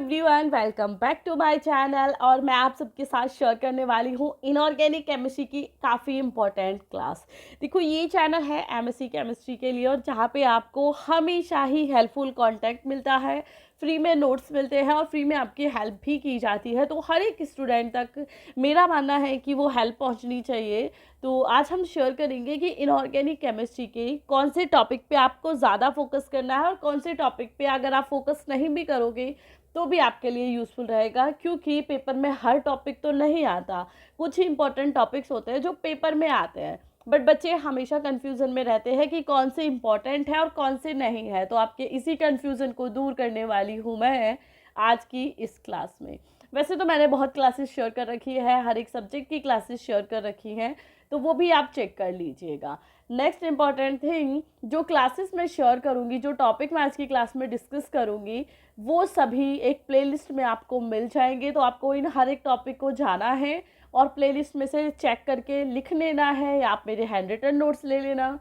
Everyone, welcome back to my channel. और मैं आप सबके साथ शेयर करने वाली हूँ इनऑर्गेनिक केमिस्ट्री की काफ़ी इंपॉर्टेंट क्लास। देखो, ये चैनल है एमएससी केमिस्ट्री के लिए, और जहाँ पे आपको हमेशा ही हेल्पफुल कंटेंट मिलता है, फ्री में नोट्स मिलते हैं और फ्री में आपकी हेल्प भी की जाती है। तो हर एक स्टूडेंट तक मेरा मानना है कि वो हेल्प पहुँचनी चाहिए। तो आज हम शेयर करेंगे कि इनऑर्गेनिक केमिस्ट्री के कौन से टॉपिक पे आपको ज़्यादा फोकस करना है और कौन से टॉपिक पे अगर आप फोकस नहीं भी करोगे तो भी आपके लिए यूज़फुल रहेगा, क्योंकि पेपर में हर टॉपिक तो नहीं आता। कुछ ही इंपॉर्टेंट टॉपिक्स होते हैं जो पेपर में आते हैं, बट बच्चे हमेशा कन्फ्यूज़न में रहते हैं कि कौन से इंपॉर्टेंट है और कौन से नहीं है। तो आपके इसी कन्फ्यूज़न को दूर करने वाली हूँ मैं आज की इस क्लास में। वैसे तो मैंने बहुत क्लासेस शेयर कर रखी है, हर एक सब्जेक्ट की क्लासेस शेयर कर रखी हैं, तो वो भी आप चेक कर लीजिएगा। नेक्स्ट इम्पॉर्टेंट थिंग, जो क्लासेस मैं शेयर करूँगी, जो टॉपिक मैं आज की क्लास में डिस्कस करूँगी, वो सभी एक प्लेलिस्ट में आपको मिल जाएंगे। तो आपको इन हर एक टॉपिक को जाना है और प्लेलिस्ट में से चेक करके लिख लेना है, या आप मेरे हैंड रिटन नोट्स ले लेना,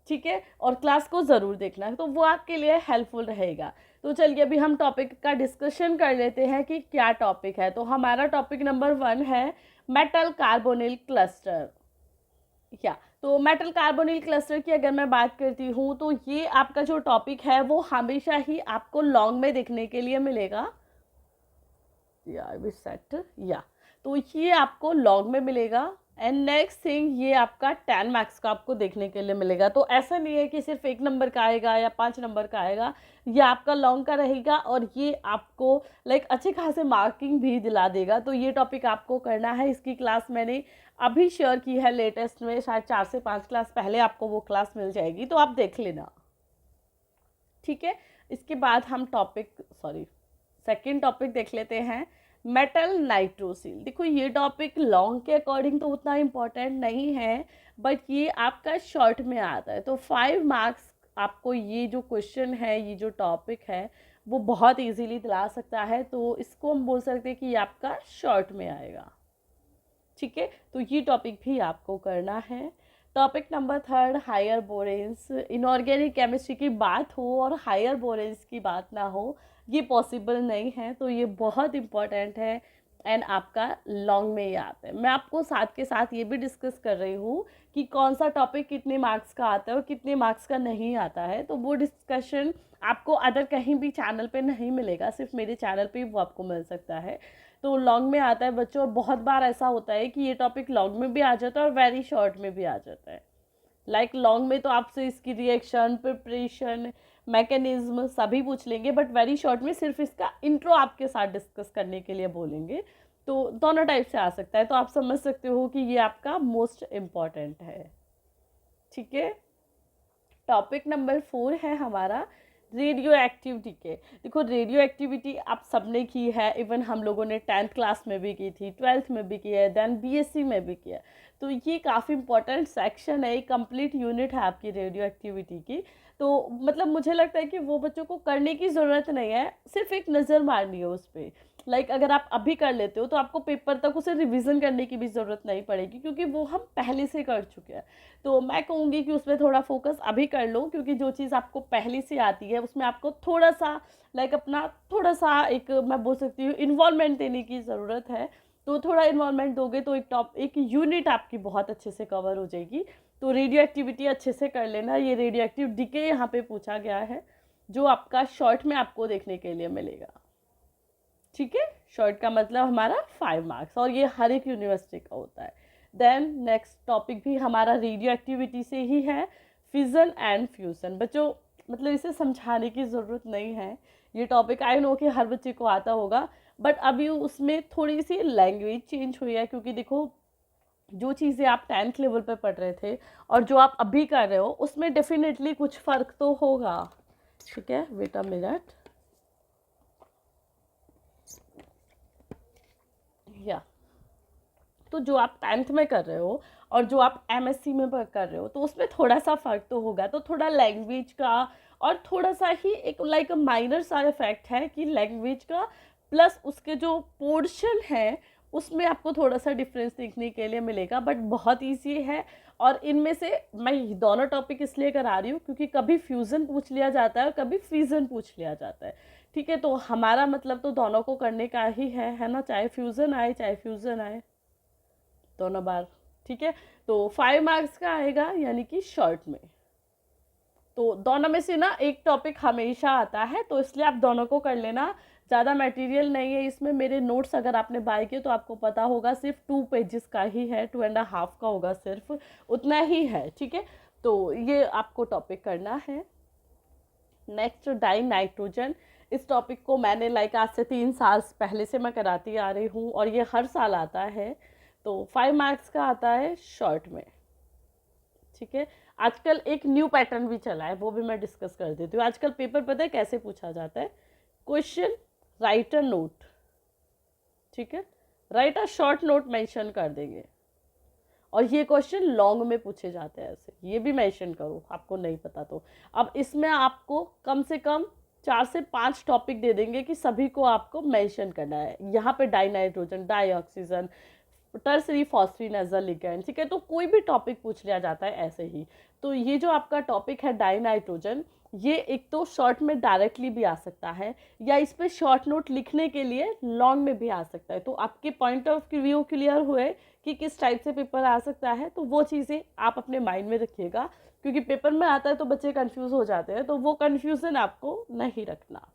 ठीक है। और क्लास को ज़रूर देखना है, तो वो आपके लिए हेल्पफुल रहेगा। तो चलिए अभी हम टॉपिक का डिस्कशन कर लेते हैं कि क्या टॉपिक है। तो हमारा टॉपिक नंबर 1 है मेटल कार्बोनिल क्लस्टर। या तो मेटल कार्बोनिल क्लस्टर की अगर मैं बात करती हूँ, तो ये आपका जो टॉपिक है वो हमेशा ही आपको लॉन्ग में देखने के लिए मिलेगा। या तो ये आपको लॉन्ग में मिलेगा। एंड नेक्स्ट थिंग, ये आपका 10 मार्क्स का आपको देखने के लिए मिलेगा। तो ऐसा नहीं है कि सिर्फ 1 नंबर का आएगा या 5 नंबर का आएगा, ये आपका लॉन्ग का रहेगा और ये आपको अच्छे खासे मार्किंग भी दिला देगा। तो ये टॉपिक आपको करना है। इसकी क्लास मैंने अभी शेयर की है लेटेस्ट में, शायद 4 से 5 क्लास पहले आपको वो क्लास मिल जाएगी, तो आप देख लेना, ठीक है। इसके बाद हम सेकेंड टॉपिक देख लेते हैं, मेटल नाइट्रोसिल। देखो, ये टॉपिक लॉन्ग के अकॉर्डिंग तो उतना इम्पोर्टेंट नहीं है, बट ये आपका शॉर्ट में आता है। तो 5 मार्क्स आपको ये जो क्वेश्चन है, ये जो टॉपिक है, वो बहुत इजीली दिला सकता है। तो इसको हम बोल सकते हैं कि ये आपका शॉर्ट में आएगा, ठीक है। तो ये टॉपिक भी आपको करना है। Topic number 3, higher boranes. Inorganic chemistry की बात हो और हायर बोरेंस की बात ना हो, ये पॉसिबल नहीं है। तो ये बहुत इंपॉर्टेंट है एंड आपका लॉन्ग में ही आता है। मैं आपको साथ के साथ ये भी डिस्कस कर रही हूँ कि कौन सा टॉपिक कितने मार्क्स का आता है और कितने मार्क्स का नहीं आता है। तो वो डिस्कशन आपको अदर कहीं भी चैनल पे नहीं मिलेगा, सिर्फ मेरे चैनल पे वो आपको मिल सकता है। तो लॉन्ग में आता है बच्चों, और बहुत बार ऐसा होता है कि ये टॉपिक लॉन्ग में भी आ जाता है और वेरी शॉर्ट में भी आ जाता है। लॉन्ग में तो आपसे इसकी रिएक्शन, प्रिपरेशन, मैकेनिज्म सभी पूछ लेंगे, बट वेरी शॉर्ट में सिर्फ इसका इंट्रो आपके साथ डिस्कस करने के लिए बोलेंगे। तो दोनों टाइप से आ सकता है, तो आप समझ सकते हो कि ये आपका मोस्ट इम्पॉर्टेंट है, ठीक है। टॉपिक नंबर 4 है हमारा रेडियो एक्टिविटी के। देखो, रेडियो एक्टिविटी आप सबने की है, इवन हम लोगों ने 10th क्लास में भी की थी, 12th में भी की है, देन बीएससी में भी किया। तो ये काफ़ी इंपॉर्टेंट सेक्शन है, एक कंप्लीट यूनिट है आपकी रेडियो एक्टिविटी की। तो मुझे लगता है कि वो बच्चों को करने की ज़रूरत नहीं है, सिर्फ एक नज़र मारनी है उस पर। अगर आप अभी कर लेते हो तो आपको पेपर तक उसे रिवीजन करने की भी ज़रूरत नहीं पड़ेगी, क्योंकि वो हम पहले से कर चुके हैं। तो मैं कहूँगी कि उसमें थोड़ा फोकस अभी कर लो, क्योंकि जो चीज़ आपको पहले से आती है उसमें आपको थोड़ा सा अपना थोड़ा सा एक, मैं बोल सकती हूँ, इन्वॉल्वमेंट देने की ज़रूरत है। तो थोड़ा इन्वॉल्वमेंट दोगे तो एक यूनिट आपकी बहुत अच्छे से कवर हो जाएगी। तो रेडियो एक्टिविटी अच्छे से कर लेना। ये रेडियो एक्टिव डीके यहाँ पे पूछा गया है, जो आपका शॉर्ट में आपको देखने के लिए मिलेगा, ठीक है। शॉर्ट का मतलब हमारा 5 मार्क्स, और ये हर एक यूनिवर्सिटी का होता है। देन नेक्स्ट टॉपिक भी हमारा रेडियो एक्टिविटी से ही है, फिजन एंड फ्यूजन। बच्चों, इसे समझाने की ज़रूरत नहीं है, ये टॉपिक आई नो कि हर बच्चे को आता होगा, बट अभी उसमें थोड़ी सी लैंग्वेज चेंज हुई है। क्योंकि देखो, जो चीज़ें आप 10th लेवल पे पढ़ रहे थे और जो आप अभी कर रहे हो, उसमें डेफिनेटली कुछ फ़र्क तो होगा, ठीक है। Wait a minute. या तो जो आप 10th में कर रहे हो और जो आप एमएससी में कर रहे हो, तो उसमें थोड़ा सा फ़र्क तो होगा। तो थोड़ा लैंग्वेज का और थोड़ा सा ही एक माइनर सा इफेक्ट है कि लैंग्वेज का प्लस उसके जो पोर्शन है उसमें आपको थोड़ा सा डिफरेंस देखने के लिए मिलेगा, बट बहुत ईजी है। और इनमें से मैं दोनों टॉपिक इसलिए करा रही हूँ क्योंकि कभी फ्यूज़न पूछ लिया जाता है और कभी फ्रीज़न पूछ लिया जाता है। ठीक है, तो हमारा मतलब तो दोनों को करने का ही है ना, चाहे फ्यूज़न आए चाहे फ्यूज़न आए, दोनों बार। ठीक है, तो 5 मार्क्स का आएगा यानी कि शॉर्ट में। तो दोनों में से ना एक टॉपिक हमेशा आता है, तो इसलिए आप दोनों को कर लेना। ज़्यादा मटेरियल नहीं है इसमें, मेरे नोट्स अगर आपने बाय किए तो आपको पता होगा सिर्फ 2 पेजेस का ही है, 2.5 का होगा, सिर्फ उतना ही है। ठीक है, तो ये आपको टॉपिक करना है। नेक्स्ट डाई नाइट्रोजन, इस टॉपिक को मैंने लाइक आज से 3 साल पहले से मैं कराती आ रही हूँ और ये हर साल आता है। तो 5 मार्क्स का आता है शॉर्ट में। ठीक है, आजकल एक न्यू पैटर्न भी चला है, वो भी मैं डिस्कस कर देती हूँ। आजकल पेपर पता है कैसे पूछा जाता है, क्वेश्चन राइट अ नोट। ठीक है, right a short note mention कर देंगे, और ये क्वेश्चन लॉन्ग में पूछे जाते हैं ऐसे, ये भी मेंशन करो आपको नहीं पता तो। अब इसमें आपको कम से कम 4 से 5 टॉपिक दे देंगे कि सभी को आपको मेंशन करना है। यहाँ पे dinitrogen, dioxygen, tertiary phosphine as a ligand. ठीक है, तो कोई भी टॉपिक पूछ लिया जाता है ऐसे ही। तो ये जो आपका टॉपिक है डाई नाइट्रोजन, ये एक तो शॉर्ट में डायरेक्टली भी आ सकता है, या इस पर शॉर्ट नोट लिखने के लिए लॉन्ग में भी आ सकता है। तो आपके पॉइंट ऑफ व्यू क्लियर हुए कि किस टाइप से पेपर आ सकता है, तो वो चीज़ें आप अपने माइंड में रखिएगा, क्योंकि पेपर में आता है तो बच्चे कंफ्यूज हो जाते हैं, तो वो कन्फ्यूज़न आपको नहीं रखना।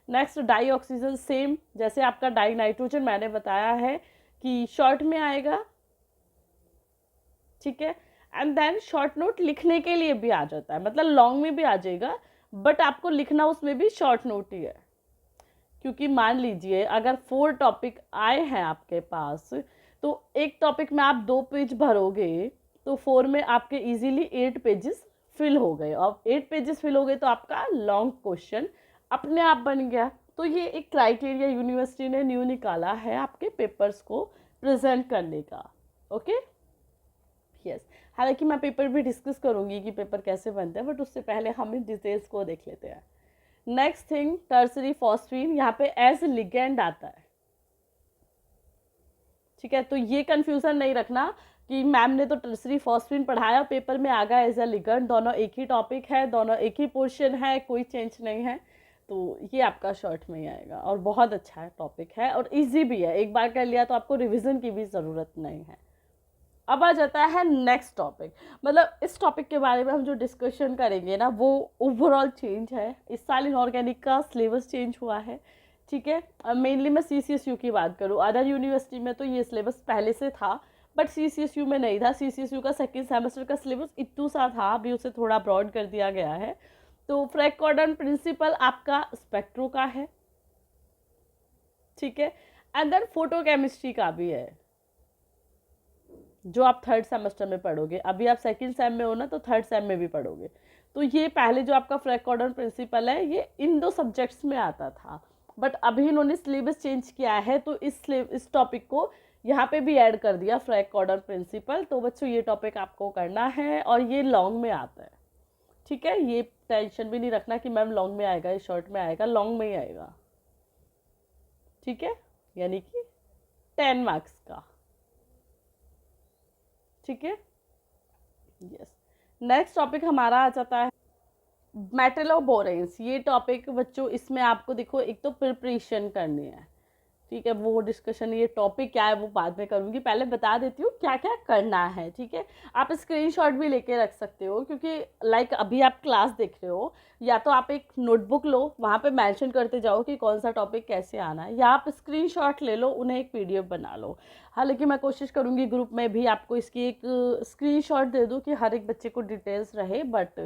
नेक्स्ट डाई ऑक्सीजन, सेम जैसे आपका डाई नाइट्रोजन मैंने बताया है कि शॉर्ट में आएगा। ठीक है, एंड देन शॉर्ट नोट लिखने के लिए भी आ जाता है, मतलब लॉन्ग में भी आ जाएगा, बट आपको लिखना उसमें भी शॉर्ट नोट ही है। क्योंकि मान लीजिए अगर 4 टॉपिक आए हैं आपके पास, तो एक टॉपिक में आप 2 पेज भरोगे, तो 4 में आपके इजीली 8 पेजेस फिल हो गए, और 8 पेजेस फिल हो गए तो आपका लॉन्ग क्वेश्चन अपने आप बन गया। तो ये एक क्राइटेरिया यूनिवर्सिटी ने न्यू निकाला है आपके पेपर्स को प्रेजेंट करने का। ओके, यस, हालांकि मैं पेपर भी डिस्कस करूंगी कि पेपर कैसे बनते हैं, बट उससे पहले हम इन डिटेल्स को देख लेते हैं। नेक्स्ट थिंग, टर्सरी फॉस्फीन, यहाँ पे एज लिगेंड आता है। ठीक है, तो ये कंफ्यूजन नहीं रखना कि मैम ने तो टर्सरी फॉस्फीन पढ़ाया, पेपर में आ गया एज अ लिगेंड। दोनों एक ही टॉपिक है, दोनों एक ही पोर्शन है, कोई चेंज नहीं है। तो ये आपका शॉर्ट में ही आएगा, और बहुत अच्छा है टॉपिक है, और इजी भी है, एक बार कर लिया तो आपको रिविजन की भी ज़रूरत नहीं है। अब आ जाता है नेक्स्ट टॉपिक, मतलब इस टॉपिक के बारे में हम जो डिस्कशन करेंगे ना, वो ओवरऑल चेंज है। इस साल इनऑर्गेनिक का सिलेबस चेंज हुआ है। ठीक है, मेनली मैं CCSU की बात करूँ, अदर यूनिवर्सिटी में तो ये सिलेबस पहले से था, बट CCSU में नहीं था। CCSU का सेकेंड सेमेस्टर का सिलेबस इतू सा था, अभी उसे थोड़ा ब्रॉड कर दिया गया है। तो फ्रैक कॉर्डन प्रिंसिपल आपका स्पेक्ट्रो का है। ठीक है, एंड देन फोटो केमिस्ट्री का भी है, जो आप 3rd सेमेस्टर में पढ़ोगे। अभी आप 2nd सेम में हो ना, तो 3rd सेम में भी पढ़ोगे। तो ये पहले जो आपका फ्रैक कॉर्डन प्रिंसिपल है, ये इन 2 सब्जेक्ट्स में आता था, बट अभी इन्होंने सिलेबस चेंज किया है, तो इस टॉपिक को यहाँ पे भी ऐड कर दिया, फ्रैक कॉर्डन प्रिंसिपल। तो बच्चों ये टॉपिक आपको करना है, और ये लॉन्ग में आता है। ठीक है, ये टेंशन भी नहीं रखना कि मैम लॉन्ग में आएगा या शॉर्ट में आएगा, लॉन्ग में ही आएगा। ठीक है, यानी कि 10 मार्क्स का। ठीक है, यस। नेक्स्ट टॉपिक हमारा आ जाता है मेटलोबोरेंस। ये टॉपिक बच्चों, इसमें आपको देखो एक तो प्रिपरेशन करनी है। ठीक है, वो डिस्कशन, ये टॉपिक क्या है वो बाद में करूँगी, पहले बता देती हूँ क्या क्या करना है। ठीक है, आप स्क्रीनशॉट भी लेके रख सकते हो, क्योंकि लाइक अभी आप क्लास देख रहे हो, या तो आप एक नोटबुक लो, वहाँ पे मेंशन करते जाओ कि कौन सा टॉपिक कैसे आना है, या आप स्क्रीनशॉट ले लो, उन्हें एक PDF बना लो। हालांकि मैं कोशिश करूँगी ग्रुप में भी आपको इसकी एक स्क्रीनशॉट दे दूँ कि हर एक बच्चे को डिटेल्स रहे, बट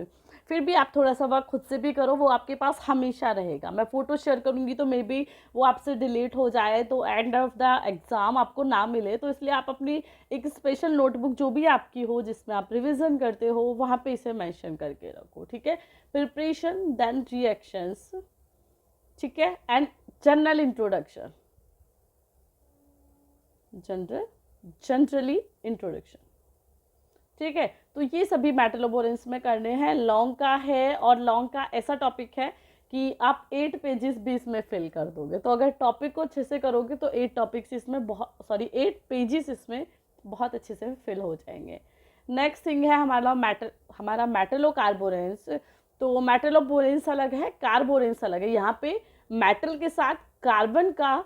फिर भी आप थोड़ा सा वर्क खुद से भी करो, वो आपके पास हमेशा रहेगा। मैं फ़ोटो शेयर करूँगी तो मे बी वो आपसे डिलीट हो जाए, तो एंड ऑफ द एग्ज़ाम आपको ना मिले, तो इसलिए आप अपनी एक स्पेशल नोटबुक जो भी आपकी हो, जिसमें आप रिविज़न करते हो, वहाँ पे इसे मेंशन करके रखो। ठीक है, प्रिपरेशन, देन रिएक्शंस। ठीक है, and general introduction, generally introduction. ठीक है, तो ये सभी मेटलोबोरेंस में करने हैं। लॉन्ग का है, और लॉन्ग का ऐसा टॉपिक है कि आप 8 पेजेस भी इसमें फिल कर दोगे। तो अगर टॉपिक को अच्छे से करोगे तो 8 टॉपिक्स इसमें 8 पेजेस इसमें बहुत अच्छे से फिल हो जाएंगे। नेक्स्ट थिंग है हमारा मेटलो कार्बोरेंस। तो मेटलोबोरेंस अलग है, कार्बोरेंस अलग है। यहाँ पे मेटल के साथ कार्बन का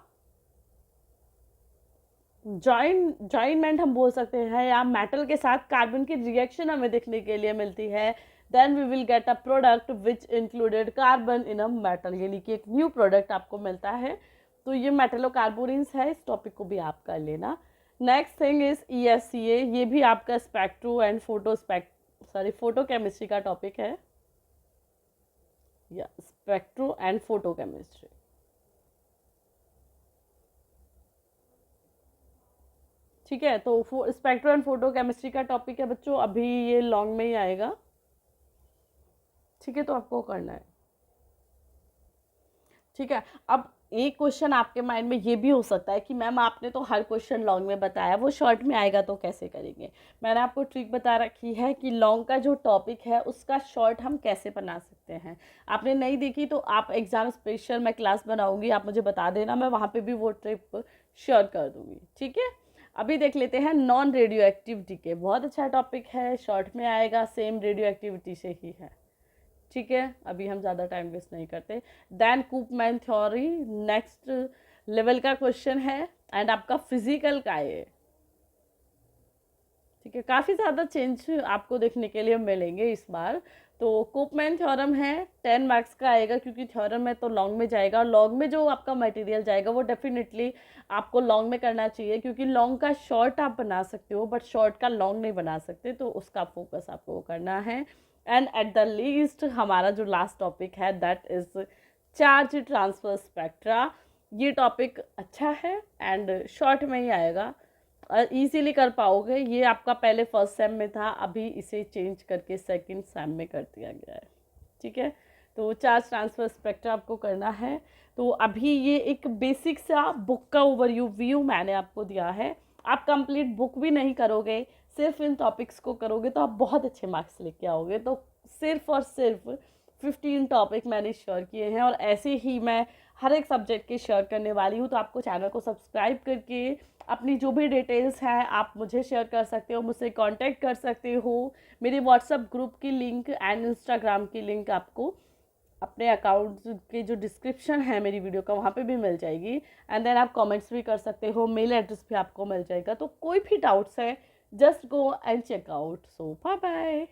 जॉइनमेंट हम बोल सकते हैं, या मेटल के साथ कार्बन की रिएक्शन हमें देखने के लिए मिलती है, then we will get a product which included carbon in a metal, यानी कि एक न्यू प्रोडक्ट आपको मिलता है। तो ये मेटलोकार्बोरेंस है, इस टॉपिक को भी आप कर लेना। नेक्स्ट थिंग इज ESCA, ये भी आपका स्पेक्ट्रो एंड फोटोकेमिस्ट्री का टॉपिक है, या स्पेक्ट्रो एंड फोटोकेमिस्ट्री। ठीक है, तो स्पेक्ट्रो एंड फोटोकेमिस्ट्री का टॉपिक है बच्चों, अभी ये लॉन्ग में ही आएगा। ठीक है, तो आपको करना है। ठीक है, अब एक क्वेश्चन आपके माइंड में ये भी हो सकता है कि मैम आपने तो हर क्वेश्चन लॉन्ग में बताया, वो शॉर्ट में आएगा तो कैसे करेंगे। मैंने आपको ट्रिक बता रखी है कि लॉन्ग का जो टॉपिक है उसका शॉर्ट हम कैसे बना सकते हैं। आपने नहीं देखी तो आप एग्जाम स्पेशल मैं क्लास बनाऊंगी, आप मुझे बता देना, मैं वहाँ पे भी वो ट्रिप शेयर कर दूंगी। ठीक है, अभी देख लेते हैं नॉन रेडियो एक्टिविटी के, बहुत अच्छा टॉपिक है, शॉर्ट में आएगा, सेम रेडियो एक्टिविटी से ही है। ठीक है, अभी हम ज़्यादा टाइम वेस्ट नहीं करते। देन कूपमैन थ्योरी नेक्स्ट लेवल का क्वेश्चन है, एंड आपका फिजिकल का है। ठीक है, काफ़ी ज़्यादा चेंज आपको देखने के लिए मिलेंगे इस बार। तो कूपमैन थ्योरम है, 10 मार्क्स का आएगा, क्योंकि थ्योरम है तो लॉन्ग में जाएगा, और लॉन्ग में जो आपका मटेरियल जाएगा वो डेफिनेटली आपको लॉन्ग में करना चाहिए, क्योंकि लॉन्ग का शॉर्ट आप बना सकते हो बट शॉर्ट का लॉन्ग नहीं बना सकते, तो उसका फोकस आपको करना है। एंड एट द लीस्ट हमारा जो लास्ट टॉपिक है that is charge transfer spectra. ये टॉपिक अच्छा है एंड शॉर्ट में ही आएगा, इजीली कर पाओगे। ये आपका पहले फर्स्ट सेम में था, अभी इसे चेंज करके सेकंड सेम में कर दिया गया है। ठीक है, तो चार्ज ट्रांसफर स्पेक्ट्रा आपको करना है। तो अभी ये एक बेसिक सा बुक का व्यू मैंने आपको दिया है। आप कंप्लीट बुक भी नहीं करोगे, सिर्फ इन टॉपिक्स को करोगे तो आप बहुत अच्छे मार्क्स लेके आओगे। तो सिर्फ और सिर्फ 15 टॉपिक मैंने शेयर किए हैं, और ऐसे ही मैं हर एक सब्जेक्ट के शेयर करने वाली हूँ। तो आपको चैनल को सब्सक्राइब करके अपनी जो भी डिटेल्स हैं आप मुझे शेयर कर सकते हो, मुझसे कांटेक्ट कर सकते हो। मेरे व्हाट्सएप ग्रुप की लिंक एंड इंस्टाग्राम की लिंक आपको अपने अकाउंट के जो डिस्क्रिप्शन है मेरी वीडियो का वहाँ पे भी मिल जाएगी, एंड देन आप कमेंट्स भी कर सकते हो, मेल एड्रेस भी आपको मिल जाएगा। तो कोई भी डाउट्स है just go and check out. So bye bye.